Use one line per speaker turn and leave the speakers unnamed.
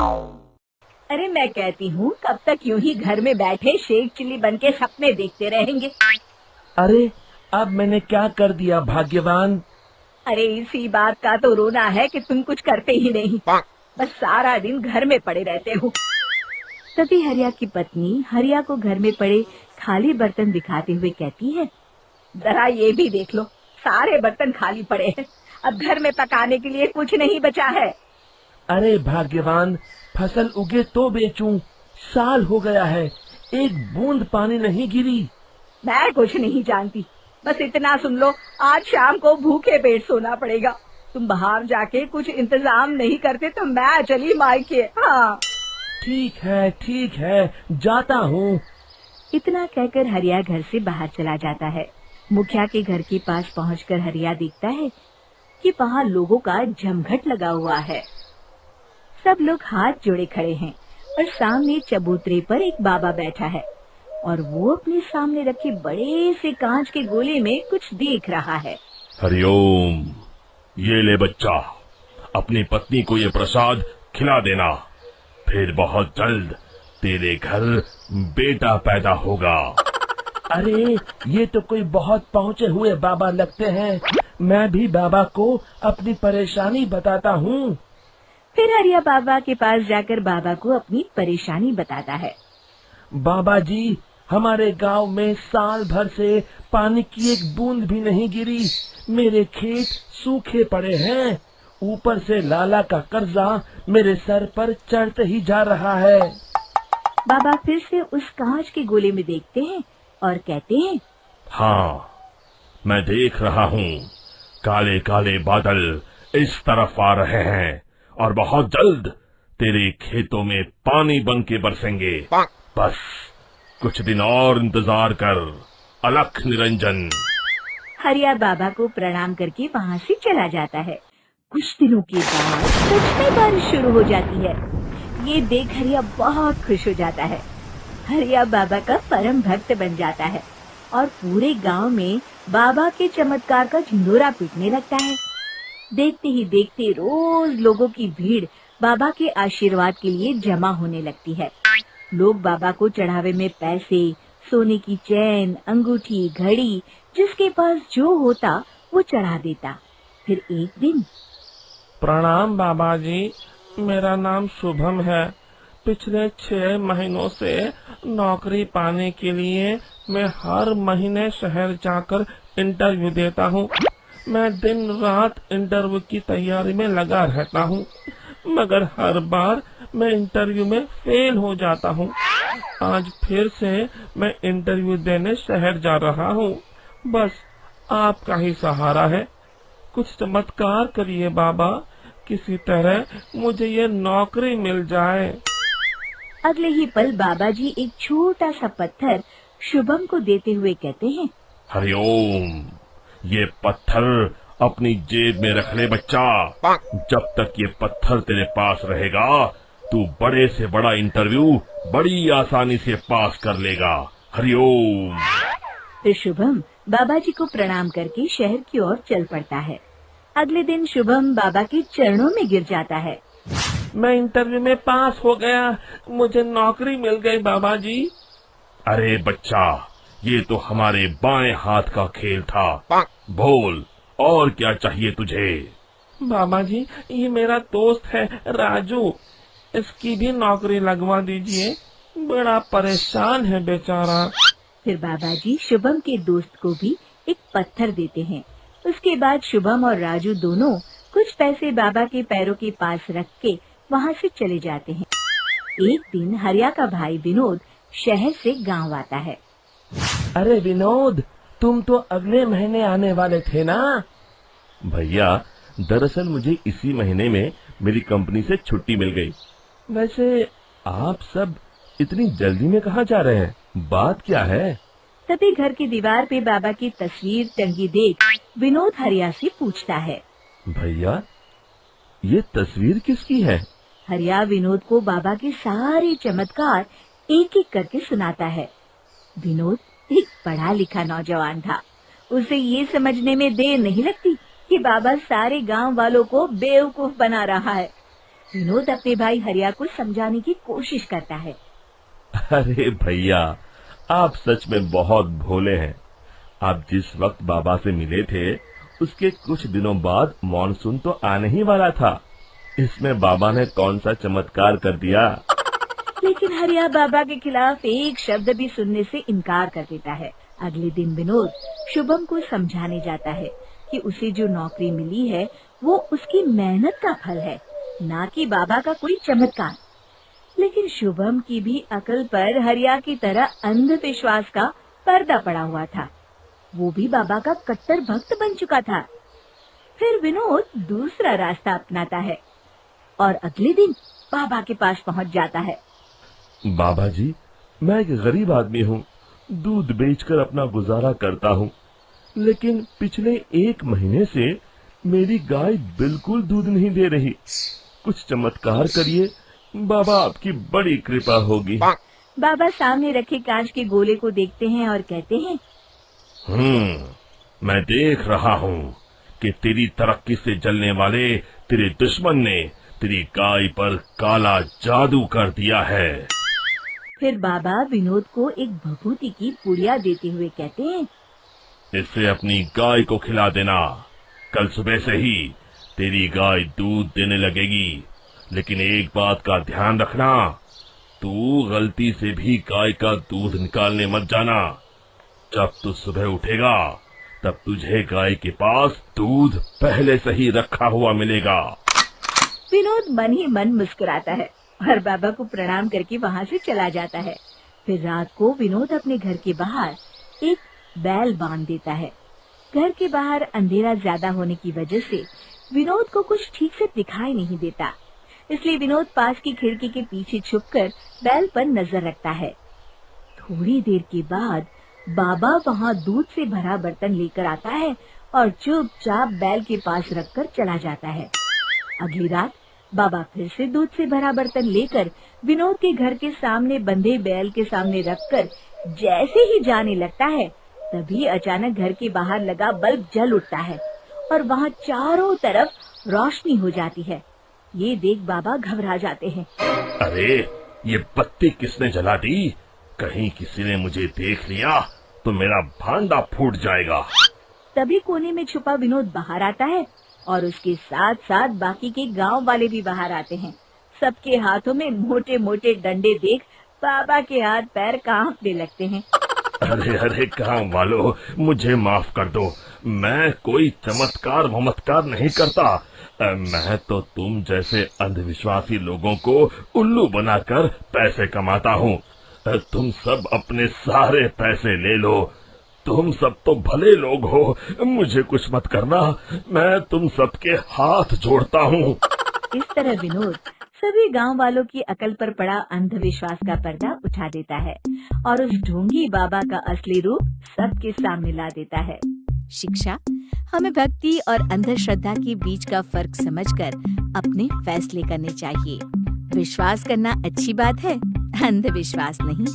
अरे मैं कहती हूँ कब तक यूं ही घर में बैठे शेख चिल्ली बन के सपने देखते रहेंगे।
अरे अब मैंने क्या कर दिया भाग्यवान।
अरे इसी बात का तो रोना है कि तुम कुछ करते ही नहीं, बस सारा दिन घर में पड़े रहते हो। तभी हरिया की पत्नी हरिया को घर में पड़े खाली बर्तन दिखाते हुए कहती है, जरा ये भी देख लो, सारे बर्तन खाली पड़े हैं। अब घर में पकाने के लिए कुछ नहीं बचा है।
अरे भाग्यवान, फसल उगे तो बेचूं, साल हो गया है, एक बूंद पानी नहीं गिरी।
मैं कुछ नहीं जानती, बस इतना सुन लो, आज शाम को भूखे पेट सोना पड़ेगा। तुम बाहर जाके कुछ इंतजाम नहीं करते तो मैं चली मायके। हाँ
ठीक है, जाता हूँ।
इतना कहकर हरिया घर से बाहर चला जाता है। मुखिया के घर के पास पहुंचकर हरिया देखता है कि वहाँ लोगों का जमघट लगा हुआ है। सब लोग हाथ जोड़े खड़े हैं और सामने चबूतरे पर एक बाबा बैठा है और वो अपने सामने रखे बड़े से कांच के गोले में कुछ देख रहा है।
हरिओम, ये ले बच्चा, अपनी पत्नी को ये प्रसाद खिला देना, फिर बहुत जल्द तेरे घर बेटा पैदा होगा।
अरे ये तो कोई बहुत पहुँचे हुए बाबा लगते हैं, मैं भी बाबा को अपनी परेशानी बताता हूँ।
फिर हरिया बाबा के पास जाकर बाबा को अपनी परेशानी बताता है।
बाबा जी, हमारे गांव में साल भर से पानी की एक बूंद भी नहीं गिरी, मेरे खेत सूखे पड़े हैं, ऊपर से लाला का कर्जा मेरे सर पर चढ़ते ही जा रहा है।
बाबा फिर से उस कांच के गोले में देखते हैं और कहते हैं,
हाँ, मैं देख रहा हूँ, काले काले बादल इस तरफ आ रहे हैं और बहुत जल्द तेरे खेतों में पानी बन के बरसेंगे। बस कुछ दिन और इंतजार कर, अलख निरंजन।
हरिया बाबा को प्रणाम करके वहाँ से चला जाता है। कुछ दिनों के बाद सच में बारिश शुरू हो जाती है। ये देख हरिया बहुत खुश हो जाता है। हरिया बाबा का परम भक्त बन जाता है और पूरे गांव में बाबा के चमत्कार का झिंडोरा पीटने लगता है। देखते ही देखते रोज लोगों की भीड़ बाबा के आशीर्वाद के लिए जमा होने लगती है। लोग बाबा को चढ़ावे में पैसे, सोने की चैन, अंगूठी, घड़ी, जिसके पास जो होता वो चढ़ा देता। फिर एक दिन,
प्रणाम बाबा जी, मेरा नाम शुभम है। पिछले 6 महीनों से नौकरी पाने के लिए मैं हर महीने शहर जाकर इंटरव्यू देता हूँ। मैं दिन रात इंटरव्यू की तैयारी में लगा रहता हूँ, मगर हर बार मैं इंटरव्यू में फेल हो जाता हूँ। आज फिर से मैं इंटरव्यू देने शहर जा रहा हूँ। बस आपका ही सहारा है, कुछ चमत्कार करिए बाबा, किसी तरह मुझे ये नौकरी मिल जाए।
अगले ही पल बाबा जी एक छोटा सा पत्थर शुभम को देते हुए कहते हैं,
हरिओम, ये पत्थर अपनी जेब में रख ले बच्चा। जब तक ये पत्थर तेरे पास रहेगा, तू बड़े से बड़ा इंटरव्यू बड़ी आसानी से पास कर लेगा। हरिओम।
फिर शुभम बाबा जी को प्रणाम करके शहर की ओर चल पड़ता है। अगले दिन शुभम बाबा के चरणों में गिर जाता है।
मैं इंटरव्यू में पास हो गया, मुझे नौकरी मिल गई बाबा जी।
अरे बच्चा, ये तो हमारे बाएं हाथ का खेल था। बोल, और क्या चाहिए तुझे?
बाबा जी, ये मेरा दोस्त है राजू, इसकी भी नौकरी लगवा दीजिए, बड़ा परेशान है बेचारा।
फिर बाबा जी शुभम के दोस्त को भी एक पत्थर देते हैं। उसके बाद शुभम और राजू दोनों कुछ पैसे बाबा के पैरों के पास रख के वहाँ से चले जाते हैं। एक दिन हरिया का भाई विनोद शहर से गांव आता है।
अरे विनोद, तुम तो अगले महीने आने वाले थे ना?
भैया, दरअसल मुझे इसी महीने में मेरी कंपनी से छुट्टी मिल गई। वैसे आप सब इतनी जल्दी में कहाँ जा रहे हैं, बात क्या है?
तभी घर की दीवार पे बाबा की तस्वीर टंगी देख विनोद हरिया से पूछता है,
भैया, ये तस्वीर किसकी है?
हरिया विनोद को बाबा के सारे चमत्कार एक एक करके सुनाता है। विनोद एक पढ़ा लिखा नौजवान था। उसे ये समझने में देर नहीं लगती कि बाबा सारे गांव वालों को बेवकूफ बना रहा है। विनोद अपने भाई हरिया को समझाने की कोशिश करता है।
अरे भैया, आप सच में बहुत भोले हैं। आप जिस वक्त बाबा से मिले थे उसके कुछ दिनों बाद मॉनसून तो आने ही वाला था। इसमें बाबा ने कौन सा चमत्कार कर दिया।
लेकिन हरिया बाबा के खिलाफ एक शब्द भी सुनने से इनकार कर देता है। अगले दिन विनोद शुभम को समझाने जाता है कि उसे जो नौकरी मिली है वो उसकी मेहनत का फल है, ना कि बाबा का कोई चमत्कार। लेकिन शुभम की भी अकल पर हरिया की तरह अंधविश्वास का पर्दा पड़ा हुआ था। वो भी बाबा का कट्टर भक्त बन चुका था। फिर विनोद दूसरा रास्ता अपनाता है और अगले दिन बाबा के पास पहुंच जाता है।
बाबा जी, मैं एक गरीब आदमी हूँ, दूध बेचकर अपना गुजारा करता हूँ, लेकिन पिछले 1 महीने से मेरी गाय बिल्कुल दूध नहीं दे रही। कुछ चमत्कार करिए, बाबा आपकी बड़ी कृपा होगी।
बाबा सामने रखे कांच के गोले को देखते हैं और कहते हैं,
मैं देख रहा हूँ कि तेरी तरक्की से जलने वाले तेरे दुश्मन ने तेरी गाय पर काला जादू कर दिया है।
फिर बाबा विनोद को एक भभूति की पुड़िया देते हुए कहते हैं,
इससे अपनी गाय को खिला देना। कल सुबह से ही तेरी गाय दूध देने लगेगी, लेकिन एक बात का ध्यान रखना, तू गलती से भी गाय का दूध निकालने मत जाना। जब तू सुबह उठेगा तब तुझे गाय के पास दूध पहले से ही रखा हुआ मिलेगा।
विनोद मन ही मन मुस्कुराता है और बाबा को प्रणाम करके वहाँ से चला जाता है। फिर रात को विनोद अपने घर के बाहर एक बैल बांध देता है। घर के बाहर अंधेरा ज्यादा होने की वजह से विनोद को कुछ ठीक से दिखाई नहीं देता, इसलिए विनोद पास की खिड़की के पीछे छुपकर बैल पर नजर रखता है। थोड़ी देर के बाद बाबा वहाँ दूध से भरा बर्तन लेकर आता है और चुपचाप बैल के पास रखकर चला जाता है। अगली रात बाबा फिर से दूध से भरा बर्तन लेकर विनोद के घर के सामने बंधे बैल के सामने रखकर जैसे ही जाने लगता है, तभी अचानक घर के बाहर लगा बल्ब जल उठता है और वहाँ चारों तरफ रोशनी हो जाती है। ये देख बाबा घबरा जाते हैं।
अरे, ये बत्ती किसने जला दी? कहीं किसी ने मुझे देख लिया तो मेरा भांडा फूट जाएगा।
तभी कोने में छुपा विनोद बाहर आता है और उसके साथ साथ बाकी के गांव वाले भी बाहर आते हैं। सबके हाथों में मोटे मोटे डंडे देख बाबा के हाथ पैर कांपने लगते हैं।
अरे अरे गांव वालों, मुझे माफ कर दो, मैं कोई चमत्कार वमत्कार नहीं करता। मैं तो तुम जैसे अंधविश्वासी लोगों को उल्लू बनाकर पैसे कमाता हूँ। तुम सब अपने सारे पैसे ले लो। तुम सब तो भले लोग हो, मुझे कुछ मत करना, मैं तुम सबके हाथ जोड़ता हूँ।
इस तरह विनोद सभी गांव वालों की अकल पर पड़ा अंधविश्वास का पर्दा उठा देता है और उस ढोंगी बाबा का असली रूप सबके सामने ला देता है।
शिक्षा हमें भक्ति और अंधश्रद्धा के बीच का फर्क समझकर अपने फैसले करने चाहिए। विश्वास करना अच्छी बात है, अंधविश्वास नहीं।